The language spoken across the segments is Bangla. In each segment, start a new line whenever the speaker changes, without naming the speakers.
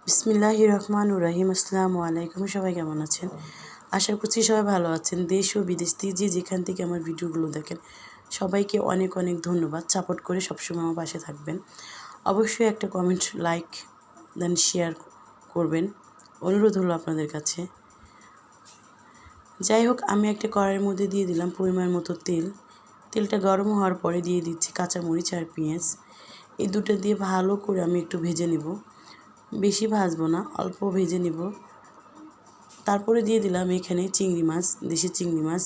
বিসমিল্লাহির রহমানির রহিম। আসসালামু আলাইকুম। সবাই কেমন আছেন? আশা করছি সবাই ভালো আছেন। দেশ ও বিদেশ থেকে যেখান থেকে আমার ভিডিওগুলো দেখেন সবাইকে অনেক অনেক ধন্যবাদ। সাপোর্ট করে সবসময় আমার পাশে থাকবেন। অবশ্যই একটা কমেন্ট, লাইক দেন, শেয়ার করবেন, অনুরোধ হলো আপনাদের কাছে। যাই হোক, আমি একটা কড়াইয়ের মধ্যে দিয়ে দিলাম পরিমাণ মতো তেল। তেলটা গরম হওয়ার পরে দিয়ে দিচ্ছি কাঁচামরিচ আর পেঁয়াজ। এই দুটো দিয়ে ভালো করে আমি একটু ভেজে নেব। বেশি ভাজবো না, অল্প ভেজে নেব। তারপরে দিয়ে দিলাম এখানে চিংড়ি মাছ, দেশি চিংড়ি মাছ।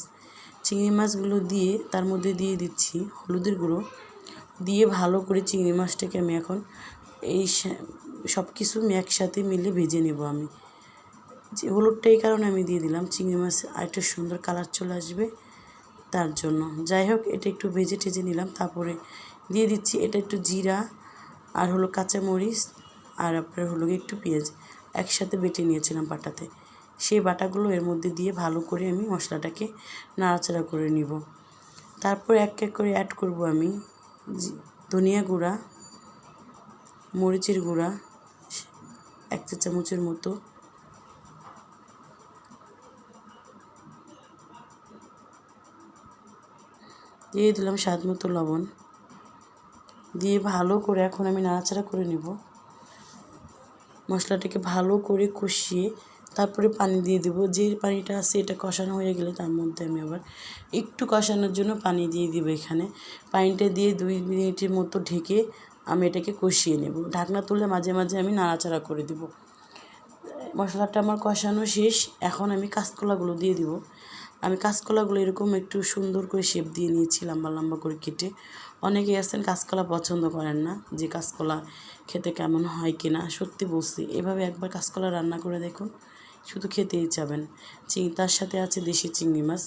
চিংড়ি মাছগুলো দিয়ে তার মধ্যে দিয়ে দিচ্ছি হলুদের গুঁড়ো। দিয়ে ভালো করে চিংড়ি মাছটাকে আমি এখন এই সব কিছু একসাথে মিলে ভেজে নেব। আমি যে হলুদটা এই কারণে আমি দিয়ে দিলাম, চিংড়ি মাছ আরেকটু সুন্দর কালার চলে আসবে তার জন্য। যাই হোক, এটা একটু ভেজে টেজে নিলাম। তারপরে দিয়ে দিচ্ছি এটা একটু জিরা আর হলো কাঁচামরিচ আর আপনার হলো একটু পেঁয়াজ একসাথে বেটে নিয়েছিলাম বাটাতে। সেই বাটাগুলো এর মধ্যে দিয়ে ভালো করে আমি মশলাটাকে নাড়াচাড়া করে নিব। তারপর এক এক করে অ্যাড করব আমি ধনিয়া গুঁড়া, মরিচের গুঁড়া 1 চা চামচের মতো, দিয়ে দিলাম স্বাদ মতো লবণ। দিয়ে ভালো করে এখন আমি নাড়াচাড়া করে নেব। মশলাটাকে ভালো করে কষিয়ে তারপরে পানি দিয়ে দেবো। যে পানিটা আছে এটা কষানো হয়ে গেলে তার মধ্যে আমি আবার একটু কষানোর জন্য পানি দিয়ে দিব। এখানে পানিটা দিয়ে 2 মিনিটের মতো ঢেকে আমি এটাকে কষিয়ে নেব। ঢাকনা তুলে মাঝে মাঝে আমি নাড়াচাড়া করে দেব। মশলাটা আমার কষানো শেষ। এখন আমি কাঁচকলাগুলো দিয়ে দিব। আমি কাঁচকলাগুলো এরকম একটু সুন্দর করে শেপ দিয়ে নিয়েছি, লম্বা লম্বা করে কেটে। অনেকেই আছেন কাঁচকলা পছন্দ করেন না, যে কাঁচকলা খেতে কেমন হয় কি না। সত্যি বলছি, এভাবে একবার কাঁচকলা রান্না করে দেখুন, শুধু খেতেই চাবেন। তার সাথে আছে দেশি চিংড়ি মাছ।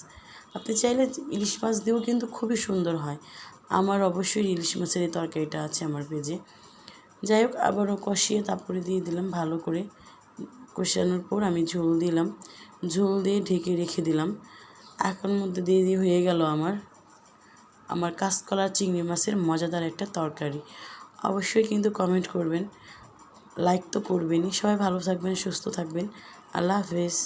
আপনি চাইলে ইলিশ মাছ দিয়েও কিন্তু খুবই সুন্দর হয়। আমার অবশ্যই ইলিশ মাছের এই তরকারিটা আছে আমার পেজে। যাই হোক, আবারও কষিয়ে তারপরে দিয়ে দিলাম ভালো করে। কষানোর পর আমি ঝোল দিলাম, ঝোল দিয়ে ঢেকে রেখে দিলাম। এখন মধ্যে দিয়ে হয়ে গেল আমার কাঁচকলা চিংড়ি মাছের মজাদার একটা তরকারি। অবশ্যই কিন্তু কমেন্ট করবেন, লাইক তো করবেনই। সবাই ভালো থাকবেন, সুস্থ থাকবেন। আল্লাহ হাফেজ।